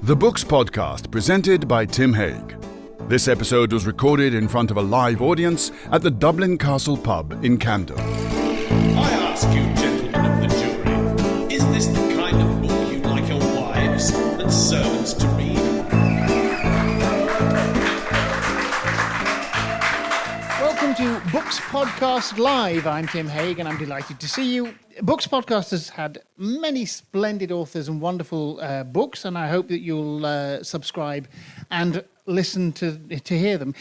The Books Podcast, presented by Tim Hague. This episode was recorded in front of a live audience at the Dublin Castle pub in Camden. I ask you, gentlemen of the jury, is this the kind of book you'd like your wives and servants to read? Welcome to Books Podcast Live. I'm Tim Hague and I'm delighted to see you. Books Podcast has had many splendid authors and wonderful books, and I hope that you'll subscribe and listen to hear them.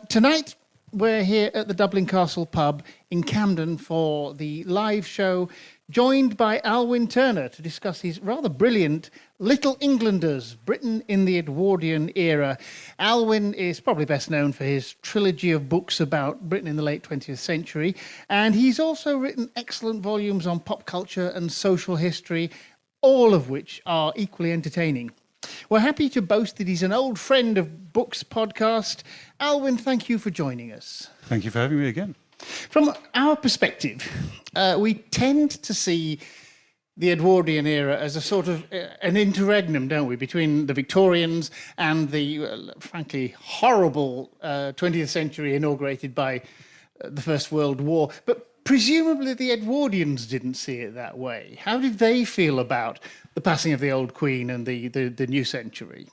Tonight, we're here at the Dublin Castle pub in Camden for the live show, joined by Alwyn Turner to discuss his rather brilliant Little Englanders, Britain in the Edwardian Era. Alwyn is probably best known for his trilogy of books about Britain in the late 20th century, and he's also written excellent volumes on pop culture and social history, all of which are equally entertaining. We're happy to boast that he's an old friend of Books Podcast. Alwyn, thank you for joining us. Thank you for having me again. From our perspective, we tend to see the Edwardian era as a sort of an interregnum, don't we, between the Victorians and the, frankly, horrible 20th century inaugurated by the First World War. But presumably the Edwardians didn't see it that way. How did they feel about the passing of the old Queen and the new century?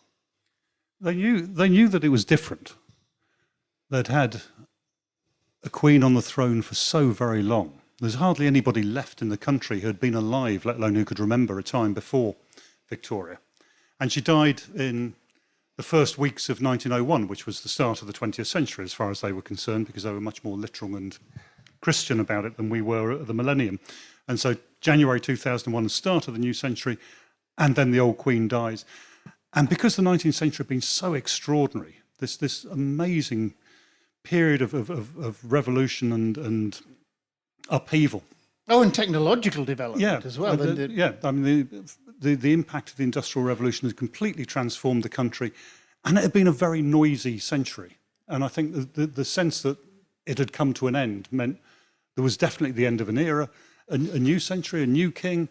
They knew that it was different. They'd had a queen on the throne for so very long. There's hardly anybody left in the country who had been alive, let alone who could remember a time before Victoria. And she died in the first weeks of 1901, which was the start of the 20th century, as far as they were concerned, because they were much more literal and Christian about it than we were at the millennium. And so January 2001, the start of the new century, and then the old Queen dies. And because the 19th century had been so extraordinary, this amazing period of revolution and upheaval. Oh, and technological development as well. I mean, the impact of the Industrial Revolution has completely transformed the country, and it had been a very noisy century. And I think the sense that it had come to an end meant there was definitely the end of an era, a new century, a new king.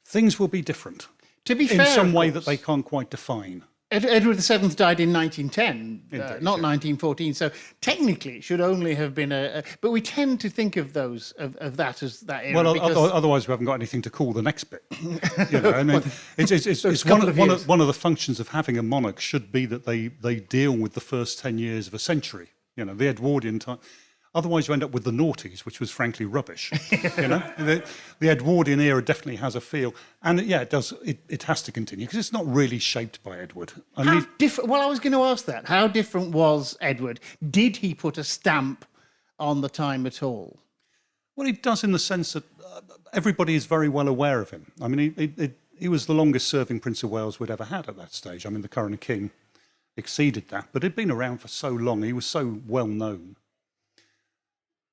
Things will be different. To be fair, in some way that they can't quite define. Edward VII died in 1910, not 1914. So technically, it should only have been but we tend to think of that as that era. Well, otherwise we haven't got anything to call the next bit. You know, I mean, it's one of the functions of having a monarch should be that they deal with the first 10 years of a century. You know, the Edwardian time. Otherwise, you end up with the noughties, which was frankly rubbish. You know, the Edwardian era definitely has a feel, and it does. It has to continue because it's not really shaped by Edward. Well, I was going to ask that. How different was Edward? Did he put a stamp on the time at all? Well, he does in the sense that everybody is very well aware of him. I mean, he was the longest-serving Prince of Wales we'd ever had at that stage. I mean, the current king exceeded that, but he'd been around for so long. He was so well known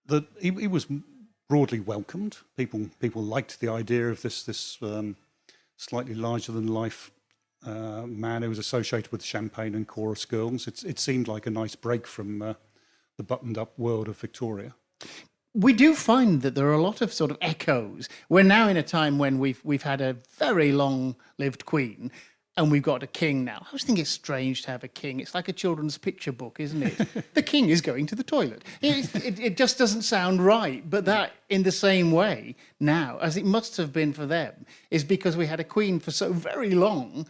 that he was broadly welcomed. People liked the idea of this slightly larger than life man who was associated with champagne and chorus girls. It seemed like a nice break from the buttoned up world of Victoria. We do find that there are a lot of sort of echoes. We're now in a time when we've had a very long-lived queen, and we've got a king now. I always think it's strange to have a king. It's like a children's picture book, isn't it? The king is going to the toilet. It just doesn't sound right. But that, in the same way, now, as it must have been for them, is because we had a queen for so very long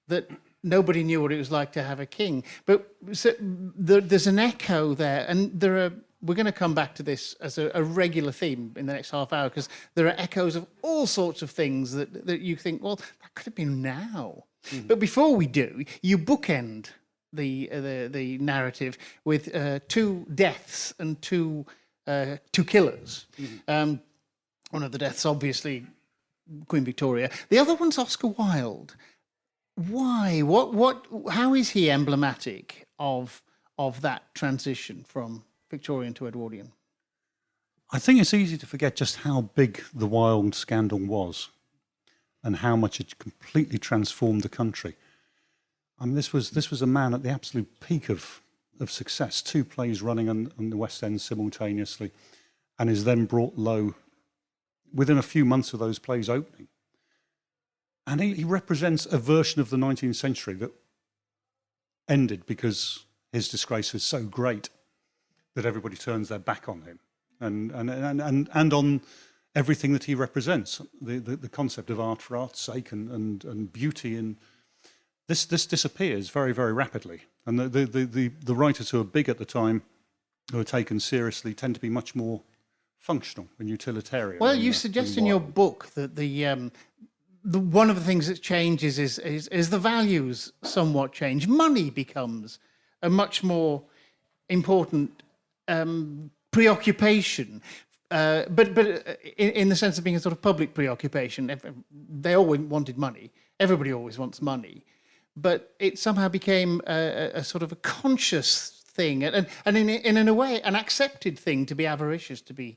that nobody knew what it was like to have a king. But so, there's an echo there, and we're going to come back to this as a regular theme in the next half hour, because there are echoes of all sorts of things that you think, well, that could have been now. Mm-hmm. But before we do, you bookend the narrative with two deaths and two killers. Mm-hmm. One of the deaths, obviously, Queen Victoria. The other one's Oscar Wilde. Why? How is he emblematic of that transition from Victorian to Edwardian? I think it's easy to forget just how big the Wilde scandal was and how much it completely transformed the country. I mean, this was a man at the absolute peak of success, 2 plays running on the West End simultaneously, and is then brought low within a few months of those plays opening. And he represents a version of the 19th century that ended because his disgrace was so great that everybody turns their back on him and on everything that he represents. The concept of art for art's sake and beauty, and this disappears very, very rapidly. And the writers who are big at the time, who are taken seriously, tend to be much more functional and utilitarian. Well, you suggest in your book that the one of the things that changes is the values somewhat change. Money becomes a much more important preoccupation, but in the sense of being a sort of public preoccupation. They always wanted money. Everybody always wants money, but it somehow became a sort of a conscious thing, and in a way, an accepted thing to be avaricious, to be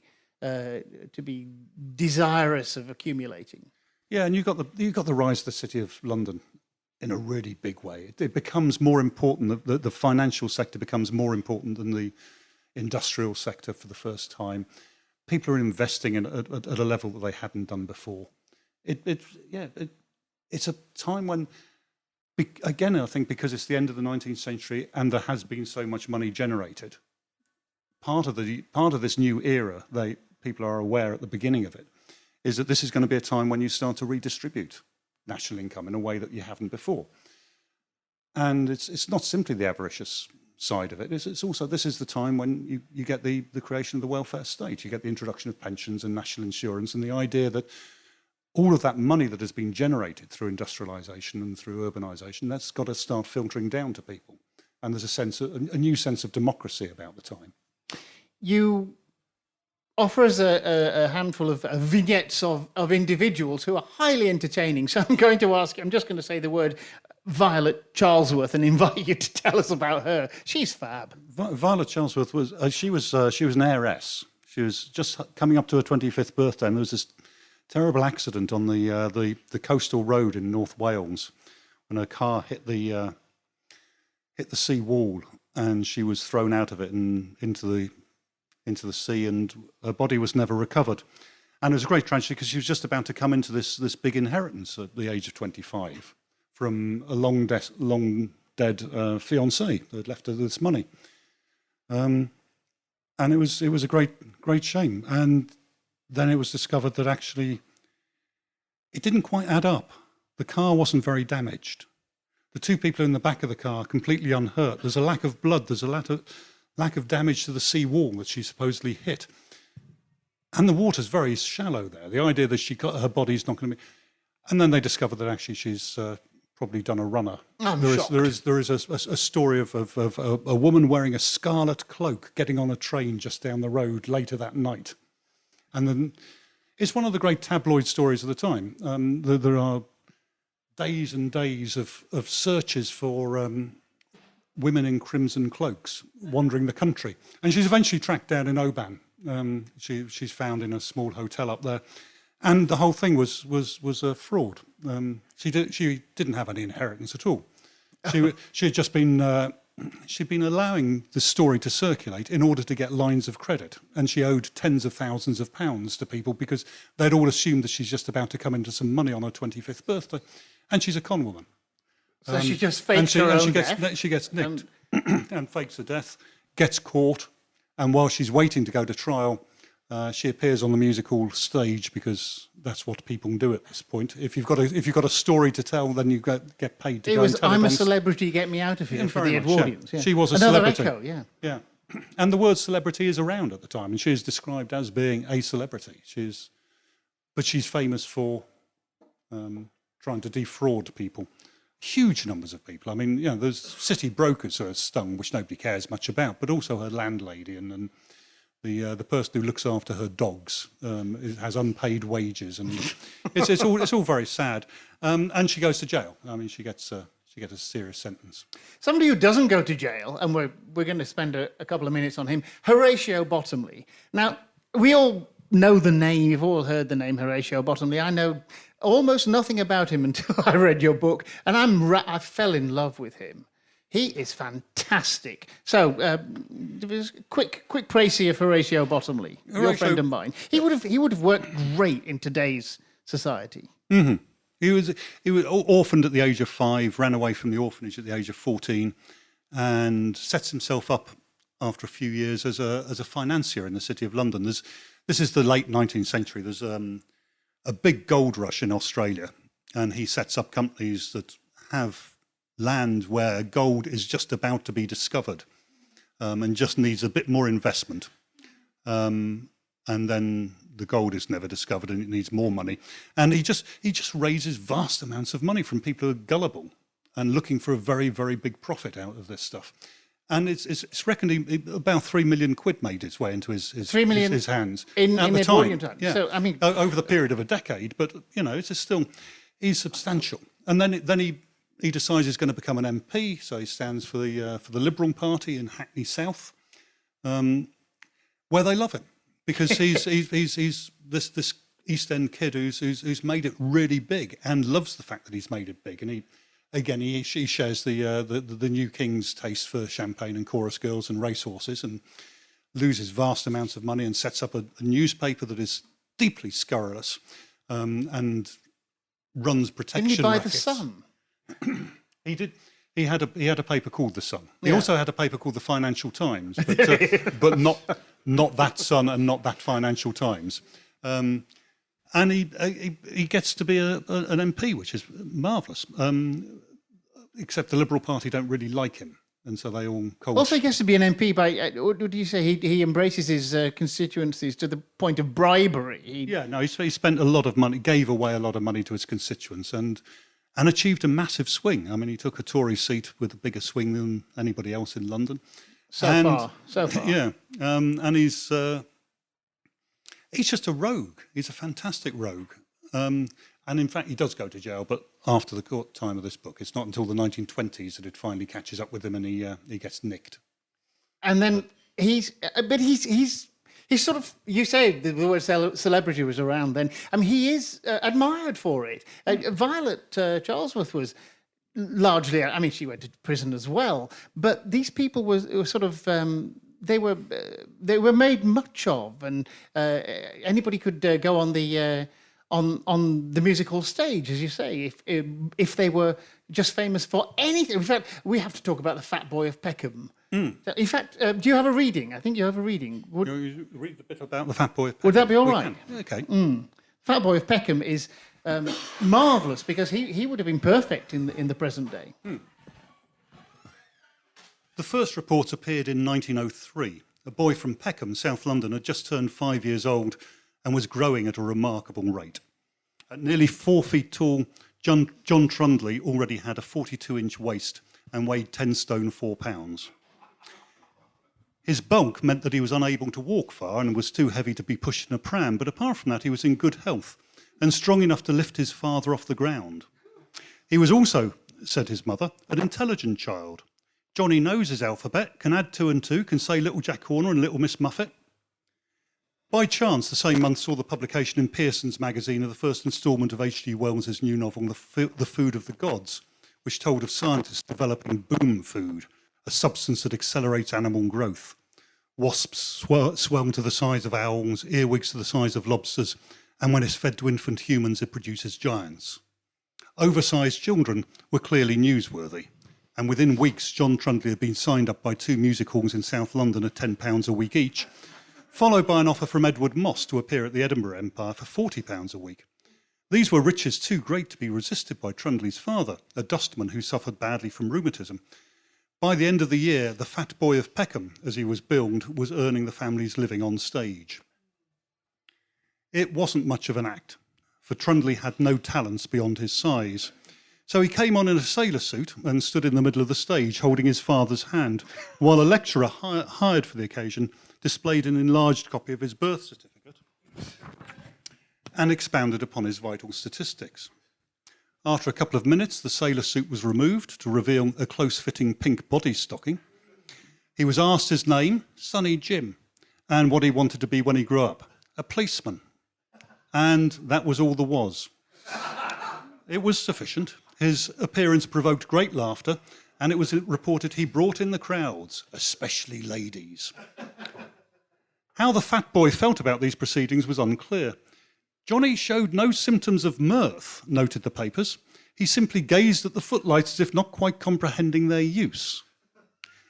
desirous of accumulating. Yeah, and you got the rise of the City of London in a really big way. It becomes more important. The financial sector becomes more important than the industrial sector for the first time. People are investing at a level that they hadn't done before. It's a time when, again, I think because it's the end of the 19th century and there has been so much money generated. Part of this new era, people are aware at the beginning of it, is that this is going to be a time when you start to redistribute national income in a way that you haven't before. And it's not simply the avaricious side of it. It's also, this is the time when you get the creation of the welfare state. You get the introduction of pensions and national insurance, and the idea that all of that money that has been generated through industrialisation and through urbanisation, that's got to start filtering down to people. And there's a new sense of democracy about the time. You offer us a handful of vignettes of individuals who are highly entertaining. So I'm just going to say the word Violet Charlesworth and invite you to tell us about her. She's fab. Violet Charlesworth was an heiress. She was just coming up to her 25th birthday, and there was this terrible accident on the coastal road in North Wales when her car hit the sea wall, and she was thrown out of it and into the sea, and her body was never recovered. And it was a great tragedy because she was just about to come into this big inheritance at the age of 25 from a long dead fiancé that had left her this money. And it was a great shame. And then it was discovered that actually it didn't quite add up. The car wasn't very damaged. The two people in the back of the car completely unhurt. There's a lack of blood. There's a lack of damage to the sea wall that she supposedly hit. And the water's very shallow there. The idea that her body's not going to be... And then they discovered that actually she's probably done a runner. There is a story of a woman wearing a scarlet cloak getting on a train just down the road later that night. And then it's one of the great tabloid stories of the time. There are days and days of searches for women in crimson cloaks wandering the country. And she's eventually tracked down in Oban. She's found in a small hotel up there. And the whole thing was a fraud. She didn't have any inheritance at all. She had just been she'd been allowing the story to circulate in order to get lines of credit, and she owed tens of thousands of pounds to people because they'd all assumed that she's just about to come into some money on her 25th birthday, and she's a con woman. So she just fakes her own death? She gets nicked and fakes her death, gets caught, and while she's waiting to go to trial, she appears on the music hall stage because that's what people do at this point. If you've got a story to tell, then you get paid to go and tell it. I'm a celebrity, get me out of here, for the Edwardians. Yeah. She was a Another celebrity. Echo, yeah. And the word celebrity is around at the time, and she is described as being a celebrity. But she's famous for trying to defraud people. Huge numbers of people. I mean, there's city brokers who are stung, which nobody cares much about, but also her landlady and the person who looks after her dogs has unpaid wages, and it's all very sad. And she goes to jail. I mean, she gets a serious sentence. Somebody who doesn't go to jail, and we're going to spend a couple of minutes on him, Horatio Bottomley. Now, we all know the name. You've all heard the name Horatio Bottomley. I know almost nothing about him until I read your book, and I fell in love with him. He is fantastic. So, quick précis of Horatio Bottomley, your friend of mine. He would have worked great in today's society. Mm-hmm. He was orphaned at the age of 5, ran away from the orphanage at the age of 14, and sets himself up after a few years as a financier in the City of London. This is the late 19th century. There's a big gold rush in Australia, and he sets up companies that have land where gold is just about to be discovered, and just needs a bit more investment. And then the gold is never discovered, and it needs more money. And he just raises vast amounts of money from people who are gullible and looking for a very, very big profit out of this stuff. And it's reckoned about 3 million quid made its way into his 3 million his hands in Edwardian time. Yeah. So I mean, over the period of a decade, but it's still he's substantial. And then he decides he's going to become an MP, so he stands for the Liberal Party in Hackney South, where they love him because he's this East End kid who's made it really big and loves the fact that he's made it big. And he shares the new king's taste for champagne and chorus girls and racehorses, and loses vast amounts of money and sets up a newspaper that is deeply scurrilous, and runs protection didn't he buy rackets. The Sun? He did. He had a paper called The Sun. He Yeah. also had a paper called The Financial Times, but not that Sun and not that Financial Times. And he gets to be an MP, which is marvellous. Except the Liberal Party don't really like him, and so they all cold. Also, he gets to be an MP by, what do you say, he embraces his constituencies to the point of bribery. He spent a lot of money, gave away a lot of money to his constituents, and achieved a massive swing. I mean, he took a Tory seat with a bigger swing than anybody else in London. So far. Yeah, and he's just a rogue. He's a fantastic rogue. And in fact, he does go to jail, but after the court time of this book. It's not until the 1920s that it finally catches up with him and he gets nicked. And then he's sort of, you say the word celebrity was around then. I mean, he is admired for it. Violet Charlesworth was largely, I mean, she went to prison as well, but these people were sort of, they were made much of, and anybody could go on the musical stage, as you say, if they were just famous for anything. In fact, we have to talk about the Fat Boy of Peckham. In fact, do you have a reading? I think you have a reading. You read the bit about the Fat Boy of Peckham. Would that be all right? Okay. Fat Boy of Peckham is marvellous because he would have been perfect in the present day. The first report appeared in 1903. A boy from Peckham, South London, had just turned 5 years old and was growing at a remarkable rate. At nearly 4 feet tall, John Trundley already had a 42-inch waist and weighed 10 stone 4 pounds. His bulk meant that he was unable to walk far and was too heavy to be pushed in a pram, but apart from that, he was in good health and strong enough to lift his father off the ground. He was also, said his mother, an intelligent child. Johnny knows his alphabet, can add 2 and 2, can say Little Jack Horner and Little Miss Muffet. By chance, the same month saw the publication in Pearson's magazine of the first instalment of H.G. Wells's new novel, The Food of the Gods, which told of scientists developing boom food, a substance that accelerates animal growth. Wasps swell to the size of owls, earwigs to the size of lobsters, and when it's fed to infant humans, it produces giants. Oversized children were clearly newsworthy, and within weeks, John Trundley had been signed up by 2 music halls in South London at £10 a week each, followed by an offer from Edward Moss to appear at the Edinburgh Empire for £40 a week. These were riches too great to be resisted by Trundley's father, a dustman who suffered badly from rheumatism. By the end of the year, the Fat Boy of Peckham, as he was billed, was earning the family's living on stage. It wasn't much of an act, for Trundley had no talents beyond his size. So he came on in a sailor suit and stood in the middle of the stage holding his father's hand, while a lecturer hired for the occasion displayed an enlarged copy of his birth certificate and expounded upon his vital statistics. After a couple of minutes, the sailor suit was removed to reveal a close-fitting pink body stocking. He was asked his name, Sonny Jim, and what he wanted to be when he grew up, a policeman. And that was all there was. It was sufficient. His appearance provoked great laughter, and it was reported he brought in the crowds, especially ladies. How the fat boy felt about these proceedings was unclear. Johnny showed no symptoms of mirth, noted the papers. He simply gazed at the footlights as if not quite comprehending their use.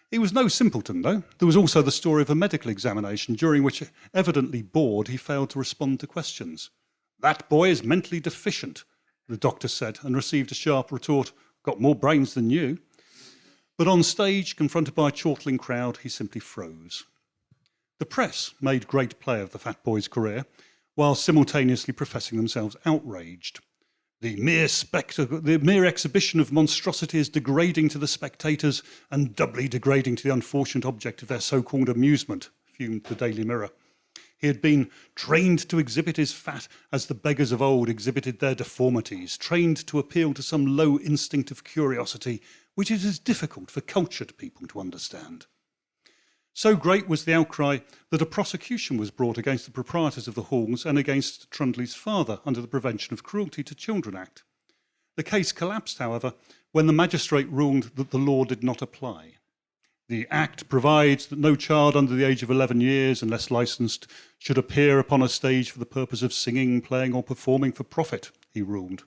He was no simpleton, though. There was also the story of a medical examination, during which, evidently bored, he failed to respond to questions. "That boy is mentally deficient," the doctor said, and received a sharp retort, "Got more brains than you." But on stage, confronted by a chortling crowd, he simply froze. The press made great play of the fat boy's career, while simultaneously professing themselves outraged. The mere exhibition of monstrosity is degrading to the spectators and doubly degrading to the unfortunate object of their so-called amusement, fumed the Daily Mirror. He had been trained to exhibit his fat as the beggars of old exhibited their deformities, trained to appeal to some low instinct of curiosity, which it is difficult for cultured people to understand. So great was the outcry that a prosecution was brought against the proprietors of the halls and against Trundley's father under the Prevention of Cruelty to Children Act. The case collapsed, however, when the magistrate ruled that the law did not apply. The Act provides that no child under the age of 11 years, unless licensed, should appear upon a stage for the purpose of singing, playing or performing for profit, he ruled.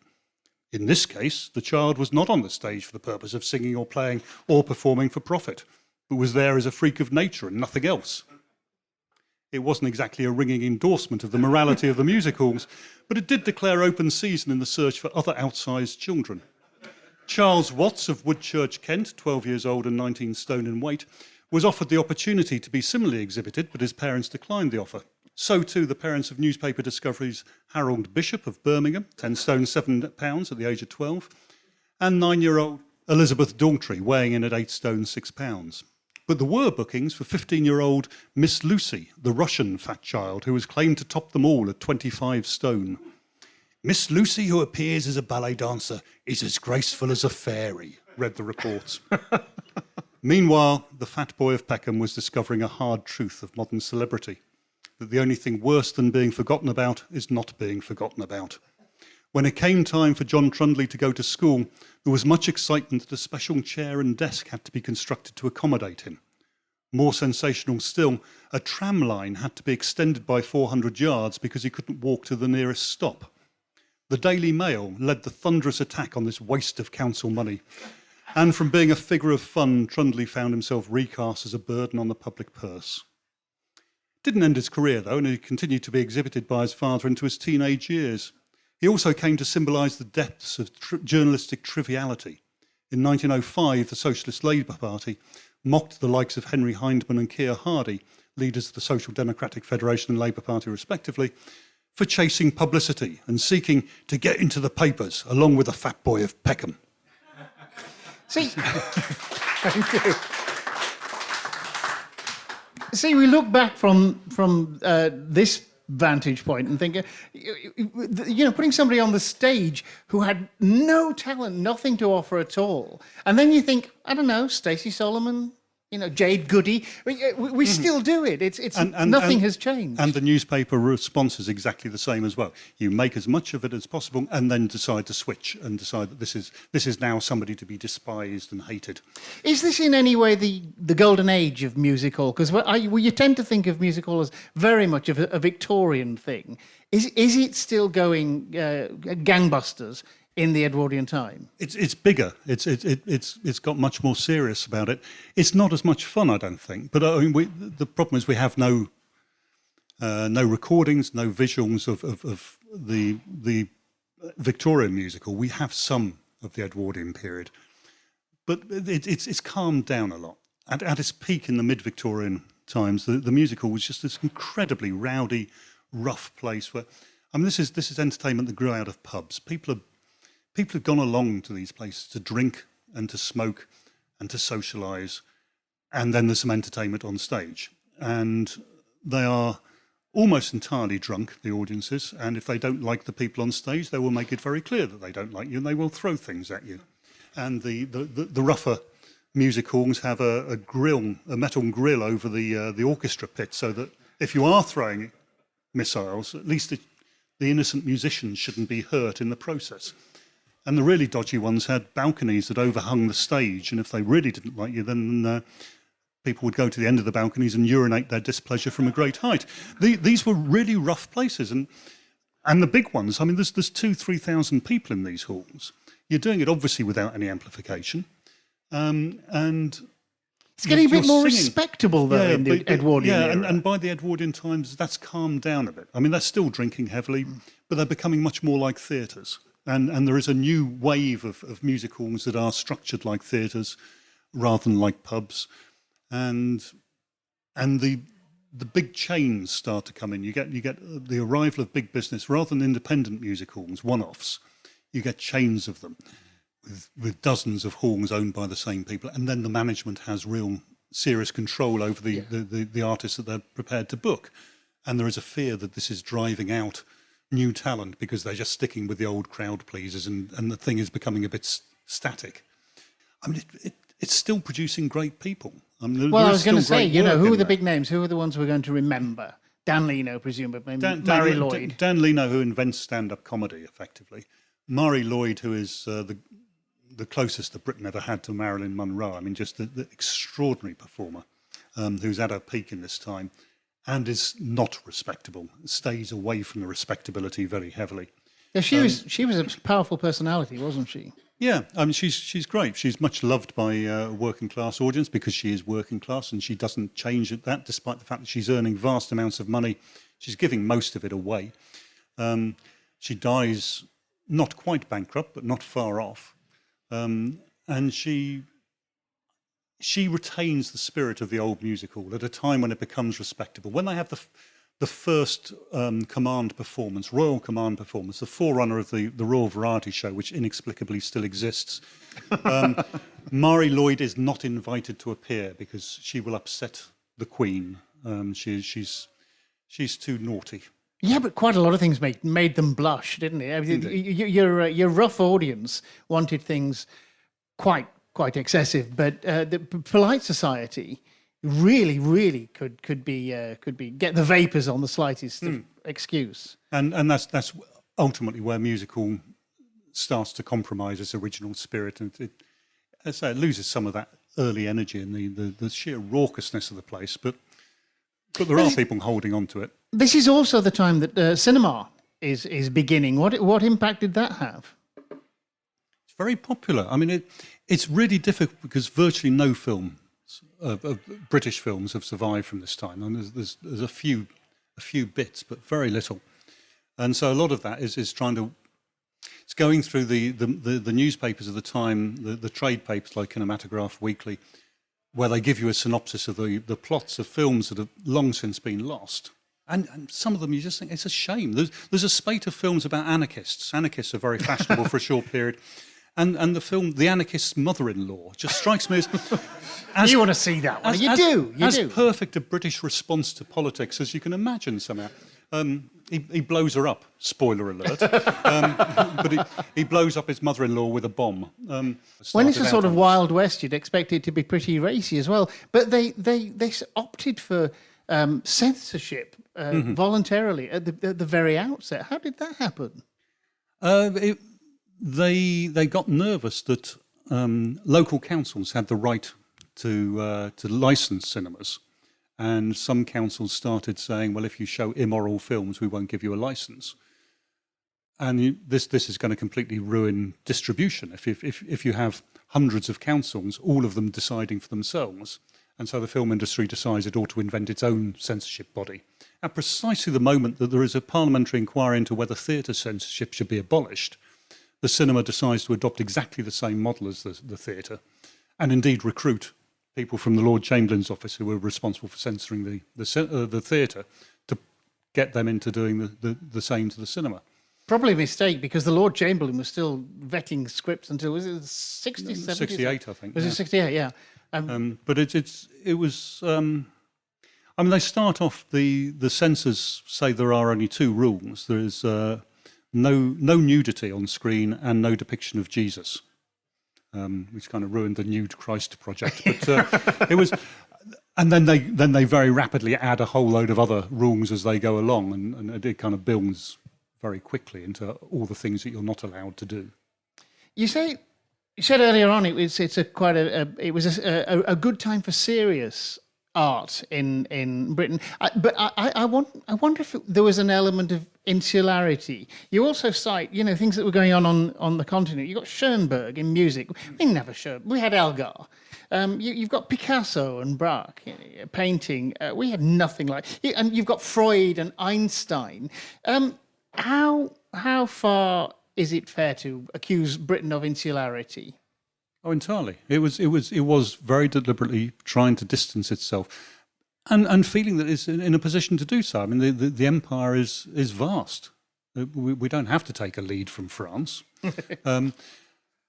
In this case, the child was not on the stage for the purpose of singing or playing or performing for profit, but was there as a freak of nature and nothing else. It wasn't exactly a ringing endorsement of the morality of the music halls, but it did declare open season in the search for other outsized children. Charles Watts of Woodchurch, Kent, 12 years old and 19 stone in weight, was offered the opportunity to be similarly exhibited, but his parents declined the offer. So too the parents of newspaper discoveries Harold Bishop of Birmingham, 10 stone 7 pounds at the age of 12, and 9-year-old Elizabeth Daltrey, weighing in at 8 stone 6 pounds. But there were bookings for 15-year-old Miss Lucy, the Russian fat child, who was claimed to top them all at 25 stone. "Miss Lucy, who appears as a ballet dancer, is as graceful as a fairy," read the reports. Meanwhile, the fat boy of Peckham was discovering a hard truth of modern celebrity, that the only thing worse than being forgotten about is not being forgotten about. When it came time for John Trundley to go to school, there was much excitement that a special chair and desk had to be constructed to accommodate him. More sensational still, a tram line had to be extended by 400 yards because he couldn't walk to the nearest stop. The Daily Mail led the thunderous attack on this waste of council money. And from being a figure of fun, Trundley found himself recast as a burden on the public purse. Didn't end his career, though, and he continued to be exhibited by his father into his teenage years. He also came to symbolise the depths of journalistic triviality. In 1905, the Socialist Labour Party mocked the likes of Henry Hyndman and Keir Hardie, leaders of the Social Democratic Federation and Labour Party respectively, for chasing publicity and seeking to get into the papers, along with the fat boy of Peckham. See, thank you. See, we look back from this vantage point and think, putting somebody on the stage who had no talent, nothing to offer at all, and then you think, I don't know, Stacey Solomon, Jade Goody, we still do it. It's nothing has changed. And the newspaper response is exactly the same as well. You make as much of it as possible and then decide to switch and decide that this is now somebody to be despised and hated. Is this in any way the golden age of music hall? Because you tend to think of music hall as very much of a Victorian thing. Is it still going gangbusters in the Edwardian time? It's bigger. It's got much more serious about it. It's not as much fun, I don't think. But the problem is we have no recordings, no visuals of the Victorian musical. We have some of the Edwardian period, but it's calmed down a lot. At its peak in the mid-Victorian times, the musical was just this incredibly rowdy, rough place where, this is entertainment that grew out of pubs. People have gone along to these places to drink and to smoke and to socialise, and then there's some entertainment on stage. And they are almost entirely drunk, the audiences, and if they don't like the people on stage, they will make it very clear that they don't like you, and they will throw things at you. And the rougher music halls have a metal grill over the orchestra pit, so that if you are throwing missiles, at least the innocent musicians shouldn't be hurt in the process. And the really dodgy ones had balconies that overhung the stage, and if they really didn't like you, then people would go to the end of the balconies and urinate their displeasure from a great height. These were really rough places, and And the big ones, I mean, there's 2,000-3,000 people in these halls. You're doing it obviously without any amplification, and It's getting a bit more singing. respectable, though, in the Edwardian era. and by the Edwardian times, that's calmed down a bit. I mean, they're still drinking heavily, but they're becoming much more like theatres. And there is a new wave of music halls that are structured like theatres rather than like pubs. And the big chains start to come in. You get the arrival of big business rather than independent music halls, one-offs. You get chains of them with dozens of halls owned by the same people, and then the management has real serious control over the artists that they're prepared to book. And there is a fear that this is driving out new talent because they're just sticking with the old crowd pleasers, and the thing is becoming a bit static. I mean, it's still producing great people. I mean, I was going to say, who are the big names? Who are the ones we're going to remember? Dan Leno, presumably. Murray Lloyd. Dan Leno, who invents stand-up comedy, effectively. Murray Lloyd, who is the closest that Britain ever had to Marilyn Monroe. I mean, just the extraordinary performer who's at her peak in this time and is not respectable, stays away from the respectability very heavily. Yeah, she was a powerful personality, wasn't she? Yeah, I mean, she's great. She's much loved by a working class audience because she is working class, and she doesn't change at that, despite the fact that she's earning vast amounts of money. She's giving most of it away. She dies not quite bankrupt, but not far off. And she retains the spirit of the old music hall at a time when it becomes respectable. When they have the first command performance, Royal Command performance, the forerunner of the Royal Variety Show, which inexplicably still exists, Murray Lloyd is not invited to appear because she will upset the Queen. She's too naughty. Yeah, but quite a lot of things made them blush, didn't it? I mean, your rough audience wanted things quite excessive, but the polite society really could get the vapors on the slightest excuse. And that's ultimately where musical starts to compromise its original spirit, and it loses some of that early energy and the sheer raucousness of the place, but there are people holding on to it. This is also the time that cinema is beginning. What impact did that have? It's very popular. I mean, it's really difficult because virtually no film of British films have survived from this time. And there's a few bits, but very little. And so a lot of that is it's going through the newspapers of the time, the trade papers like Kinematograph Weekly, where they give you a synopsis of the plots of films that have long since been lost. And some of them you just think, it's a shame. There's a spate of films about anarchists. Anarchists are very fashionable for a short period. And the film The Anarchist's Mother-in-Law just strikes me as you want to see that one. You do. As perfect a British response to politics as you can imagine somehow. He blows her up, spoiler alert. But he blows up his mother-in-law with a bomb. When it's a sort of Wild West, you'd expect it to be pretty racy as well. But they opted for censorship voluntarily at the very outset. How did that happen? They got nervous that local councils had the right to license cinemas. And some councils started saying, well, if you show immoral films, we won't give you a license. And this is going to completely ruin distribution if you have hundreds of councils, all of them deciding for themselves. And so the film industry decides it ought to invent its own censorship body. At precisely the moment that there is a parliamentary inquiry into whether theatre censorship should be abolished, the cinema decides to adopt exactly the same model as the theatre, and indeed recruit people from the Lord Chamberlain's office who were responsible for censoring the theatre to get them into doing the same to the cinema. Probably a mistake because the Lord Chamberlain was still vetting scripts until, was it 60, 70? 68, I think. Was it 68, yeah. But it was... I mean, they start off, the censors say there are only two rules. There is no nudity on screen and no depiction of Jesus. Which kind of ruined the Nude Christ project, but it was, and then they very rapidly add a whole load of other rules as they go along, and it kind of builds very quickly into all the things that you're not allowed to do. You said earlier on it was a good time for serious art in Britain. I wonder if there was an element of insularity. You also cite, things that were going on the continent. You got Schoenberg in music. We didn't have a Schoenberg. We had Elgar. You've got Picasso and Braque painting. We had nothing like. And you've got Freud and Einstein. How far is it fair to accuse Britain of insularity? Oh, entirely. It was very deliberately trying to distance itself, and feeling that it's in a position to do so. I mean, the empire is vast. We don't have to take a lead from France.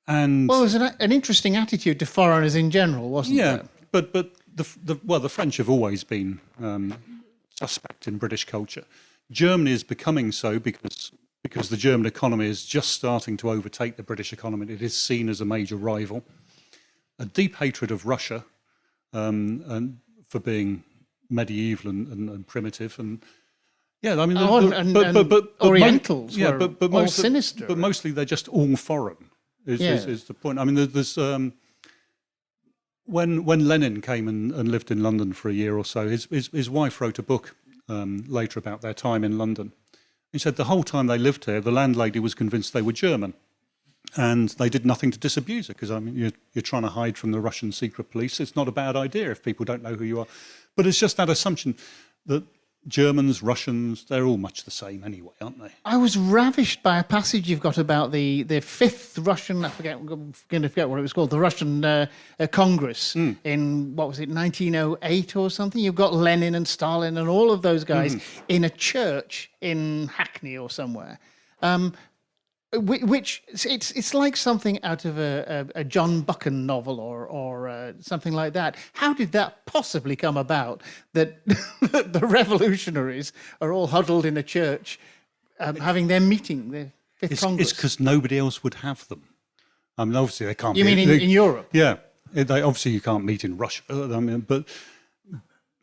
And well, it was an interesting attitude to foreigners in general, wasn't there? Yeah, but the French have always been suspect in British culture. Germany is becoming so because the German economy is just starting to overtake the British economy. It is seen as a major rival. A deep hatred of Russia and for being medieval and primitive. And yeah, I mean, but Orientals were all most, sinister. But mostly they're just all foreign. Is the point? I mean, there's when Lenin came and lived in London for a year or so, his wife wrote a book later about their time in London. He said the whole time they lived here, the landlady was convinced they were German, and they did nothing to disabuse her, because I mean, you're trying to hide from the Russian secret police. It's not a bad idea if people don't know who you are. But it's just that assumption that Germans, Russians, they're all much the same anyway, aren't they? I was ravished by a passage you've got about the fifth Russian, I'm going to forget what it was called, the Russian Congress in, 1908 or something? You've got Lenin and Stalin and all of those guys in a church in Hackney or somewhere. Which it's like something out of a John Buchan novel or something like that. How did that possibly come about that the revolutionaries are all huddled in a church having their meeting, their fifth Congress? It's because nobody else would have them. I mean, obviously they can't. You mean in Europe? Yeah, obviously you can't meet in Russia. I mean, but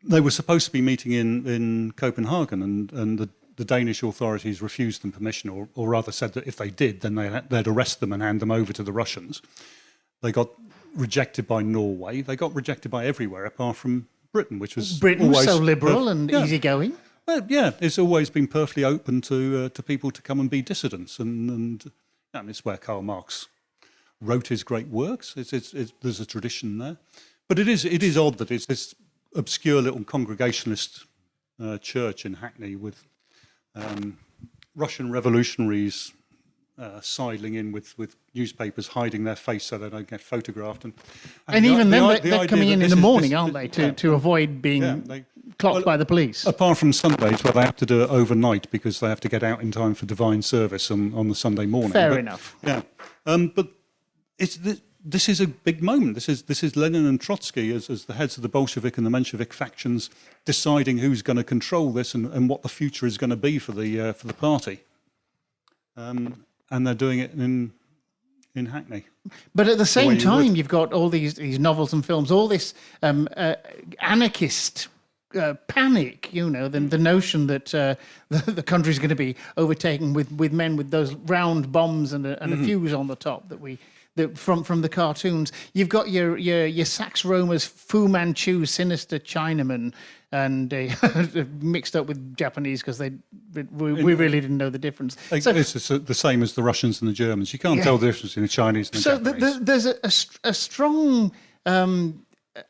they were supposed to be meeting in Copenhagen, and the Danish authorities refused them permission, or rather said that if they did, then they'd arrest them and hand them over to the Russians. They got rejected by Norway. They got rejected by everywhere apart from Britain, which was always so liberal and easygoing. Well, yeah, it's always been perfectly open to people to come and be dissidents, and it's where Karl Marx wrote his great works. There's a tradition there, but it is odd that it's this obscure little Congregationalist church in Hackney with Russian revolutionaries sidling in with newspapers hiding their face so they don't get photographed. And even then, they're coming in the morning, aren't they, to avoid being clocked by the police? Apart from Sundays, where they have to do it overnight because they have to get out in time for divine service on the Sunday morning. Fair enough. Yeah, but this is a big moment. This is Lenin and Trotsky as the heads of the Bolshevik and the Menshevik factions deciding who's going to control this and what the future is going to be for the party. And they're doing it in Hackney. But at the same time, you've got all these novels and films, all this anarchist panic. The notion that the country's going to be overtaken with men with those round bombs and a fuse on the top from the cartoons. You've got your Sax Roma's Fu Manchu sinister Chinaman, and mixed up with Japanese because we really didn't know the difference. So, it's the same as the Russians and the Germans. You can't tell the difference between the Chinese and the Japanese. There's a strong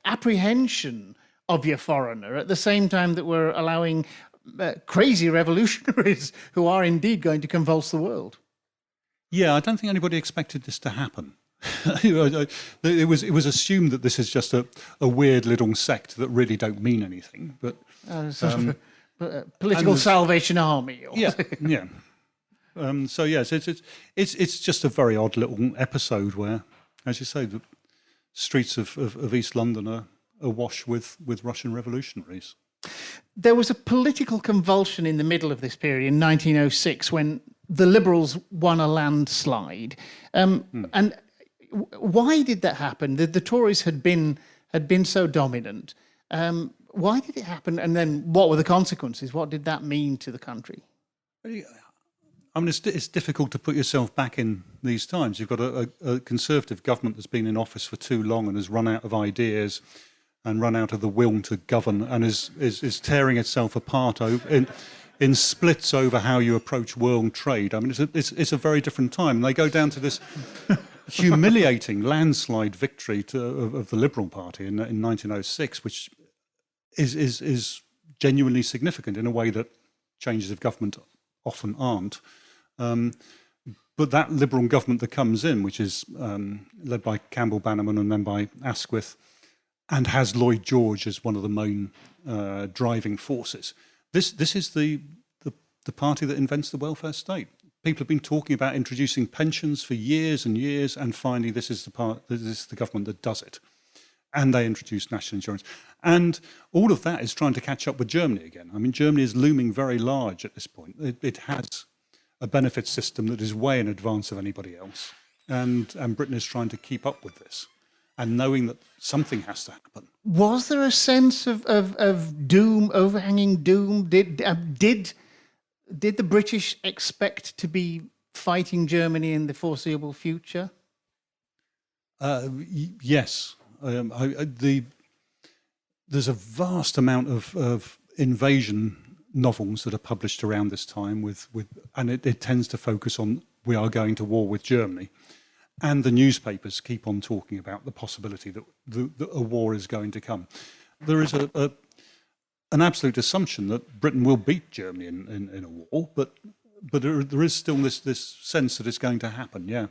apprehension of your foreigner at the same time that we're allowing crazy revolutionaries who are indeed going to convulse the world. Yeah, I don't think anybody expected this to happen. It was assumed that this is just a weird little sect that really don't mean anything. But political Salvation Army. Yeah. So yes, it's just a very odd little episode where, as you say, the streets of East London are awash with Russian revolutionaries. There was a political convulsion in the middle of this period in 1906 when the Liberals won a landslide. And why did that happen? The Tories had been so dominant. Why did it happen? And then what were the consequences? What did that mean to the country? I mean, it's difficult to put yourself back in these times. You've got a Conservative government that's been in office for too long and has run out of ideas. and run out of the will to govern, and is tearing itself apart in splits over how you approach world trade. I mean, it's a very different time. They go down to this humiliating landslide victory of the Liberal Party in 1906, which is genuinely significant in a way that changes of government often aren't. But that Liberal government that comes in, which is led by Campbell Bannerman and then by Asquith, and has Lloyd George as one of the main driving forces. This is the party that invents the welfare state. People have been talking about introducing pensions for years and years, and finally this is the government that does it. And they introduce national insurance. And all of that is trying to catch up with Germany again. I mean, Germany is looming very large at this point. It has a benefit system that is way in advance of anybody else. And Britain is trying to keep up with this, and knowing that something has to happen. Was there a sense of doom, overhanging doom? Did the British expect to be fighting Germany in the foreseeable future? Yes. There's a vast amount of invasion novels that are published around this time, and it tends to focus on we are going to war with Germany. And the newspapers keep on talking about the possibility that a war is going to come. There is an absolute assumption that Britain will beat Germany in a war, but there is still this sense that it's going to happen, yeah.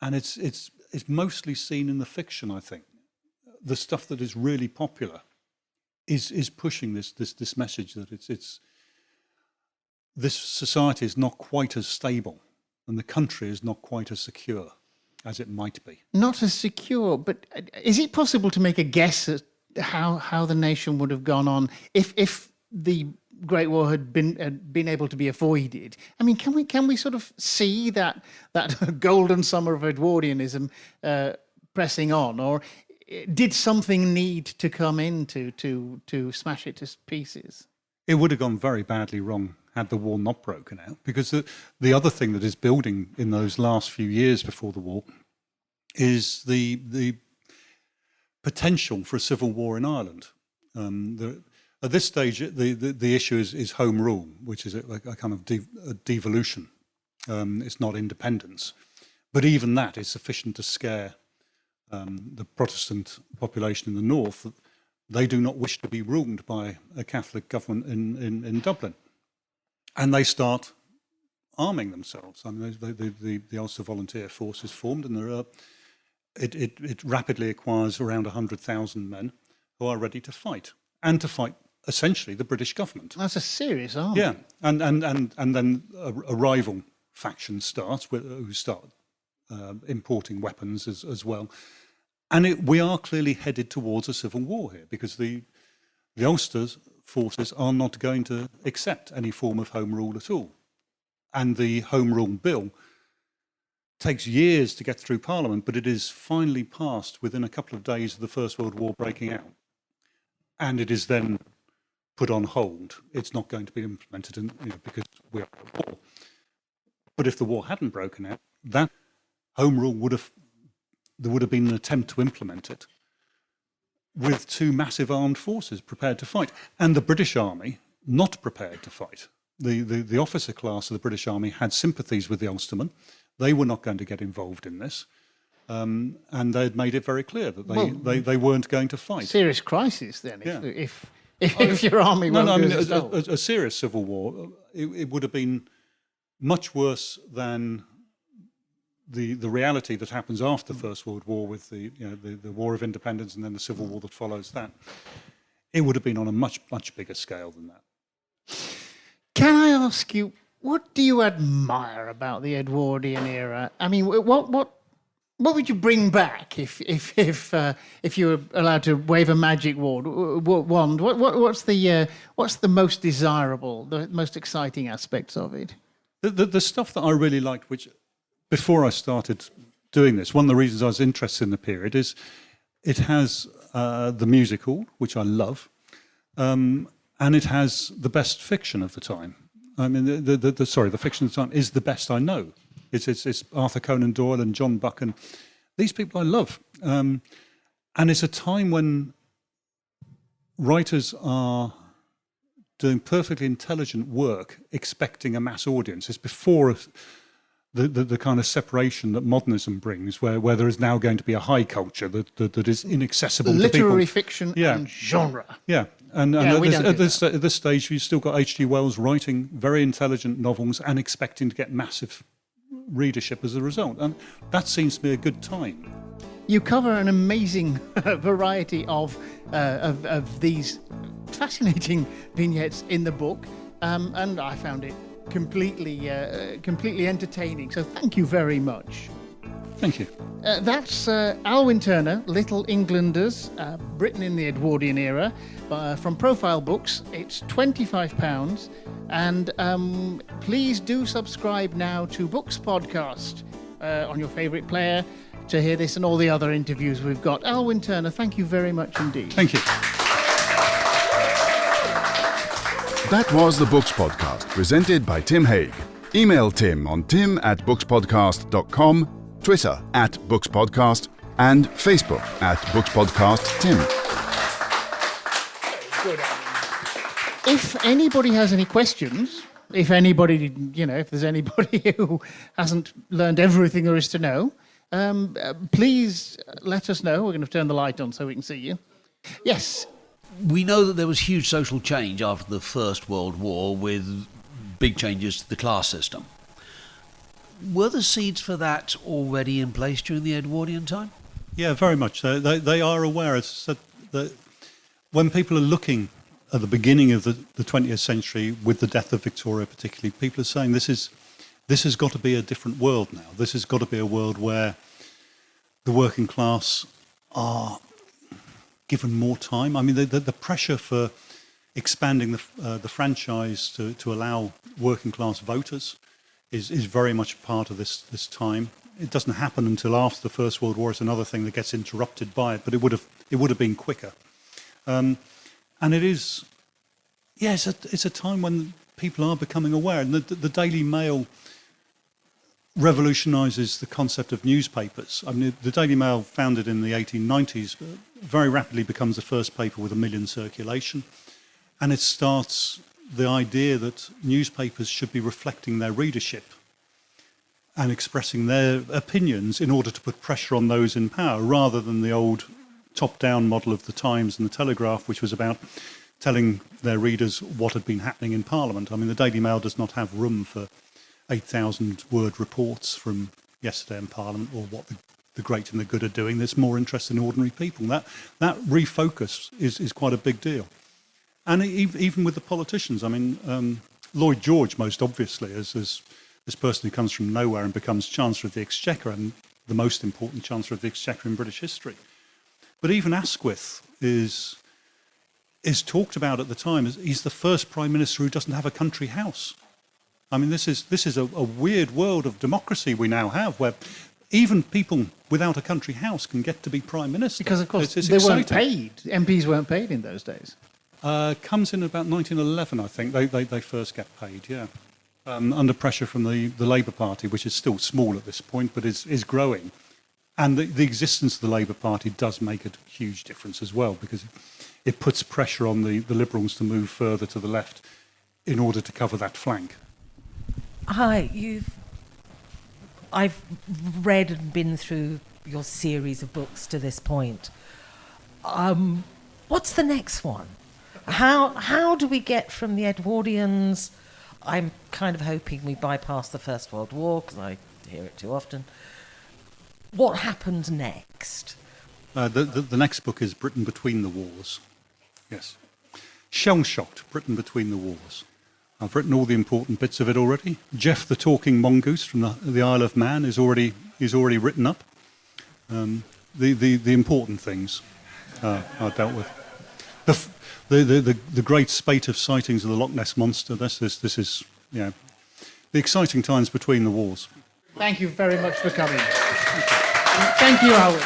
And it's mostly seen in the fiction, I think. The stuff that is really popular is pushing this message that this society is not quite as stable and the country is not quite as secure as it might be. Not as secure, but is it possible to make a guess at how the nation would have gone on if the Great War had been able to be avoided? I mean, can we sort of see that golden summer of Edwardianism pressing on, or did something need to come in to smash it to pieces? It would have gone very badly wrong had the war not broken out, because the other thing that is building in those last few years before the war is the potential for a civil war in Ireland. At this stage, the issue is home rule, which is a kind of devolution. It's not independence. But even that is sufficient to scare the Protestant population in the north. That they do not wish to be ruled by a Catholic government in Dublin. And they start arming themselves. I mean, the Ulster Volunteer Force is formed, and it rapidly acquires around 100,000 men who are ready to fight, and to fight essentially the British government. That's a serious army. Yeah, and then a rival faction starts, who start importing weapons as well. And we are clearly headed towards a civil war here, because the Ulster forces are not going to accept any form of home rule at all. And the Home Rule Bill takes years to get through Parliament, but it is finally passed within a couple of days of the First World War breaking out. And it is then put on hold. It's not going to be implemented because we are at war. But if the war hadn't broken out, that Home Rule there would have been an attempt to implement it with two massive armed forces prepared to fight, and the British Army not prepared to fight. The officer class of the British Army had sympathies with the Ulstermen. They were not going to get involved in this, and they had made it very clear that they weren't going to fight. Serious crisis then, if your army won't do as it's told. A serious civil war. It would have been much worse than the reality that happens after the First World War, with the War of Independence and then the Civil War that follows that. It would have been on a much, much bigger scale than that. Can I ask you, what do you admire about the Edwardian era? I mean, what would you bring back if you were allowed to wave a magic wand? What's the most desirable, the most exciting aspects of it? The stuff that I really liked, which before I started doing this, one of the reasons I was interested in the period is it has the music hall, which I love, and it has the best fiction of the time. I mean, the fiction of the time is the best I know. It's Arthur Conan Doyle and John Buchan. These people I love. And it's a time when writers are doing perfectly intelligent work expecting a mass audience. It's before the kind of separation that modernism brings, where there is now going to be a high culture that is inaccessible to people. Literary fiction and genre. Yeah. And at this stage, you've still got H.G. Wells writing very intelligent novels and expecting to get massive readership as a result. And that seems to be a good time. You cover an amazing variety of these fascinating vignettes in the book, and I found it completely entertaining. So thank you very much. Thank you. That's Alwyn Turner, Little Englanders, Britain in the Edwardian Era, from Profile Books. It's £25, and please do subscribe now to Books Podcast on your favourite player to hear this and all the other interviews we've got. Alwyn Turner, thank you very much indeed. Thank you. That was the Books Podcast, presented by Tim Haig. Email Tim on tim@bookspodcast.com, Twitter @bookspodcast, and Facebook @bookspodcasttim. Good. If anybody has any questions, if there's anybody who hasn't learned everything there is to know, please let us know. We're going to turn the light on so we can see you. Yes. We know that there was huge social change after the First World War with big changes to the class system. Were the seeds for that already in place during the Edwardian time? Yeah, very much. They are aware, as I said, that when people are looking at the beginning of the 20th century, with the death of Victoria particularly, people are saying this has got to be a different world now. This has got to be a world where the working class are given more time. I mean, the pressure for expanding the franchise to allow working class voters is very much part of this time. It doesn't happen until after the First World War. It's another thing that gets interrupted by it, but it would have been quicker. And it is, yes, it's a time when people are becoming aware, and the Daily Mail revolutionises the concept of newspapers. I mean, the Daily Mail, founded in the 1890s, very rapidly becomes the first paper with 1 million circulation, and it starts the idea that newspapers should be reflecting their readership and expressing their opinions in order to put pressure on those in power, rather than the old top-down model of the Times and the Telegraph, which was about telling their readers what had been happening in Parliament. I mean, the Daily Mail does not have room for 8,000-word reports from yesterday in Parliament, or what the great and the good are doing. There's more interest in ordinary people. That refocus is quite a big deal. And even with the politicians, I mean, Lloyd George, most obviously, as this person who comes from nowhere and becomes Chancellor of the Exchequer, and the most important Chancellor of the Exchequer in British history. But even Asquith is talked about at the time as he's the first Prime Minister who doesn't have a country house. I mean, this is a weird world of democracy we now have, where even people without a country house can get to be Prime Minister. Because, of course, it's they exciting. weren't paid. MPs weren't paid in those days. Comes in about 1911, I think. They first get paid, yeah. Under pressure from the Labour Party, which is still small at this point, but is growing. And the existence of the Labour Party does make a huge difference as well, because it puts pressure on the Liberals to move further to the left in order to cover that flank. Hi, I've read and been through your series of books to this point. What's the next one? How do we get from the Edwardians? I'm kind of hoping we bypass the First World War, because I hear it too often. What happens next? The next book is Britain Between the Wars. Yes. Shell-shocked, Britain Between the Wars. I've written all the important bits of it already. Jeff the Talking Mongoose from the Isle of Man is already written up. The important things are dealt with. The great spate of sightings of the Loch Ness Monster. This is the exciting times between the wars. Thank you very much for coming. Thank you, Alwyn.